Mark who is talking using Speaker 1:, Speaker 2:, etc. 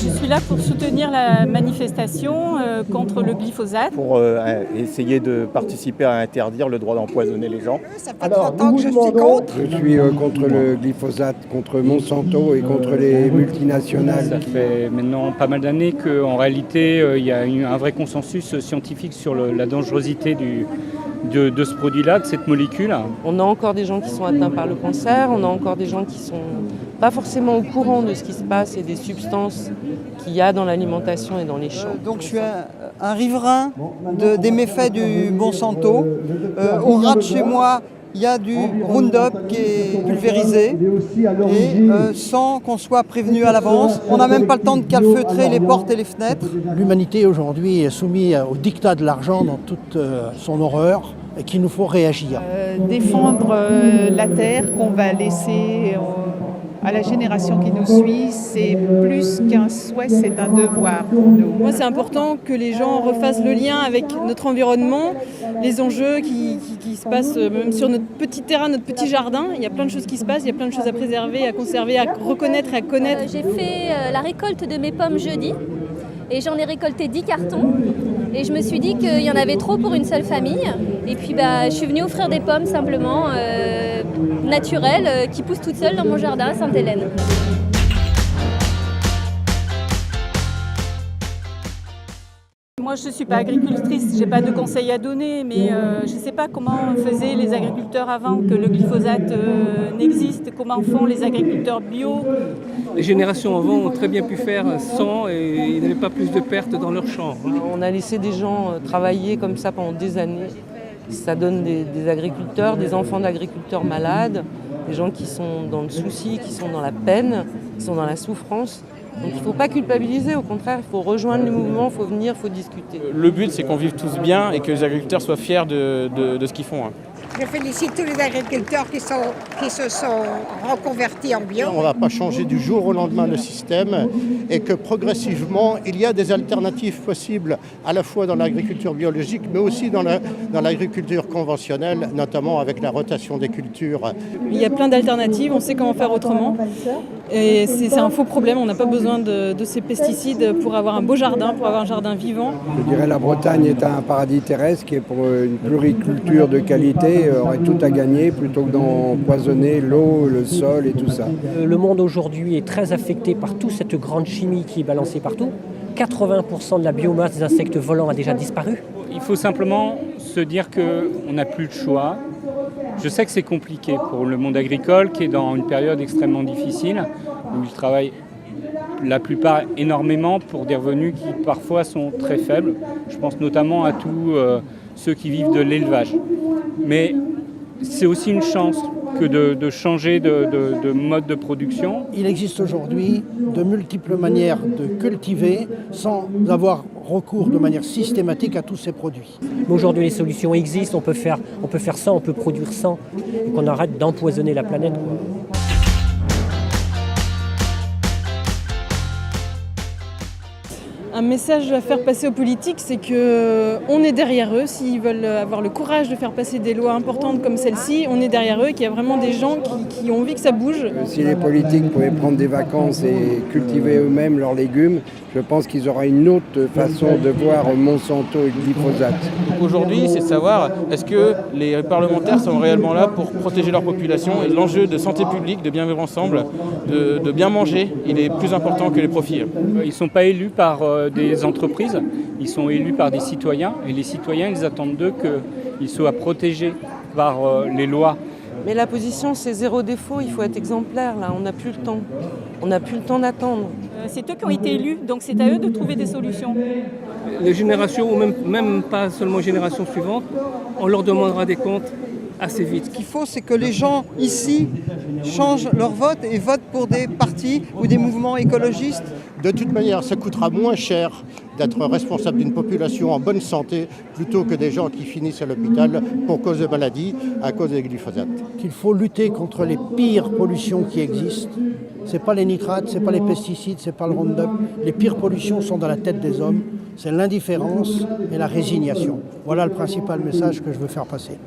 Speaker 1: Je suis là pour soutenir la manifestation contre le glyphosate.
Speaker 2: Pour essayer de participer à interdire le droit d'empoisonner les gens.
Speaker 3: Ça fait 30 ans que je suis contre.
Speaker 4: Je suis contre le glyphosate, contre Monsanto et contre les multinationales.
Speaker 5: Ça fait maintenant pas mal d'années qu'en réalité, il y a eu un vrai consensus scientifique sur la dangerosité de ce produit-là, de cette molécule.
Speaker 6: On a encore des gens qui sont atteints par le cancer, on a encore des gens qui sont pas forcément au courant de ce qui se passe et des substances qu'il y a dans l'alimentation et dans les champs.
Speaker 3: Donc je suis un riverain des méfaits du Monsanto. Au ras de chez moi, il y a du Roundup qui est pulvérisé et sans qu'on soit prévenu à l'avance. On n'a même pas le temps de calfeutrer les portes et les fenêtres.
Speaker 7: L'humanité aujourd'hui est soumise au diktat de l'argent dans toute son horreur et qu'il nous faut réagir.
Speaker 8: Défendre la terre qu'on va laisser à la génération qui nous suit, c'est plus qu'un souhait, c'est un devoir pour nous.
Speaker 1: Moi, c'est important que les gens refassent le lien avec notre environnement, les enjeux qui se passent même sur notre petit terrain, notre petit jardin. Il y a plein de choses qui se passent, il y a plein de choses à préserver, à conserver, à reconnaître et à connaître.
Speaker 9: J'ai fait la récolte de mes pommes jeudi et j'en ai récolté 10 cartons. Et je me suis dit qu'il y en avait trop pour une seule famille. Et puis je suis venue offrir des pommes simplement naturelles qui poussent toutes seules dans mon jardin à Sainte-Hélène.
Speaker 1: Moi, je ne suis pas agricultrice, je n'ai pas de conseils à donner, mais je ne sais pas comment faisaient les agriculteurs avant que le glyphosate n'existe, comment font les agriculteurs bio.
Speaker 10: Les générations avant ont très bien pu faire sans et il n'y avait pas plus de pertes dans leurs champs.
Speaker 6: On a laissé des gens travailler comme ça pendant des années. Ça donne des agriculteurs, des enfants d'agriculteurs malades, des gens qui sont dans le souci, qui sont dans la peine, qui sont dans la souffrance. Donc il ne faut pas culpabiliser, au contraire, il faut rejoindre le mouvement, il faut venir, il faut discuter.
Speaker 11: Le but, c'est qu'on vive tous bien et que les agriculteurs soient fiers de ce qu'ils font.
Speaker 3: Je félicite tous les agriculteurs qui se sont reconvertis en bio.
Speaker 12: On ne va pas changer du jour au lendemain le système et que progressivement, il y a des alternatives possibles à la fois dans l'agriculture biologique mais aussi dans l'agriculture conventionnelle, notamment avec la rotation des cultures.
Speaker 1: Il y a plein d'alternatives, on sait comment faire autrement. Et c'est un faux problème, on n'a pas besoin de ces pesticides pour avoir un beau jardin, pour avoir un jardin vivant.
Speaker 4: Je dirais la Bretagne est un paradis terrestre qui est pour une pluriculture de qualité aurait tout à gagner plutôt que d'empoisonner l'eau, le sol et tout ça.
Speaker 13: Le monde aujourd'hui est très affecté par toute cette grande chimie qui est balancée partout. 80% de la biomasse des insectes volants a déjà disparu.
Speaker 5: Il faut simplement se dire qu'on n'a plus de choix. Je sais que c'est compliqué pour le monde agricole qui est dans une période extrêmement difficile où il travaille la plupart énormément pour des revenus qui parfois sont très faibles. Je pense notamment à tous ceux qui vivent de l'élevage. Mais c'est aussi une chance que de changer de mode de production.
Speaker 7: Il existe aujourd'hui de multiples manières de cultiver sans avoir recours de manière systématique à tous ces produits.
Speaker 13: Mais aujourd'hui, les solutions existent, on peut faire ça, on peut produire sans, et qu'on arrête d'empoisonner la planète, quoi.
Speaker 1: Un message à faire passer aux politiques, c'est qu'on est derrière eux. S'ils veulent avoir le courage de faire passer des lois importantes comme celle-ci, on est derrière eux et qu'il y a vraiment des gens qui ont envie que ça bouge.
Speaker 4: Si les politiques pouvaient prendre des vacances et cultiver eux-mêmes leurs légumes, je pense qu'ils auraient une autre façon de voir Monsanto et le glyphosate.
Speaker 11: Aujourd'hui, c'est de savoir est-ce que les parlementaires sont réellement là pour protéger leur population et l'enjeu de santé publique, de bien vivre ensemble, de bien manger, il est plus important que les profits.
Speaker 5: Ils ne sont pas élus par des entreprises, ils sont élus par des citoyens et les citoyens ils attendent d'eux qu'ils soient protégés par les lois.
Speaker 6: Mais la position c'est zéro défaut, il faut être exemplaire là, on n'a plus le temps. On n'a plus le temps d'attendre.
Speaker 1: C'est eux qui ont été élus, donc c'est à eux de trouver des solutions.
Speaker 10: Les générations, ou même pas seulement les générations suivantes, on leur demandera des comptes assez vite.
Speaker 3: Ce qu'il faut, c'est que les gens ici changent leur vote et votent pour des partis ou des mouvements écologistes.
Speaker 12: De toute manière, ça coûtera moins cher d'être responsable d'une population en bonne santé plutôt que des gens qui finissent à l'hôpital pour cause de maladies à cause des glyphosates.
Speaker 7: Qu'il faut lutter contre les pires pollutions qui existent. Ce n'est pas les nitrates, ce n'est pas les pesticides, ce n'est pas le Roundup. Les pires pollutions sont dans la tête des hommes. C'est l'indifférence et la résignation. Voilà le principal message que je veux faire passer.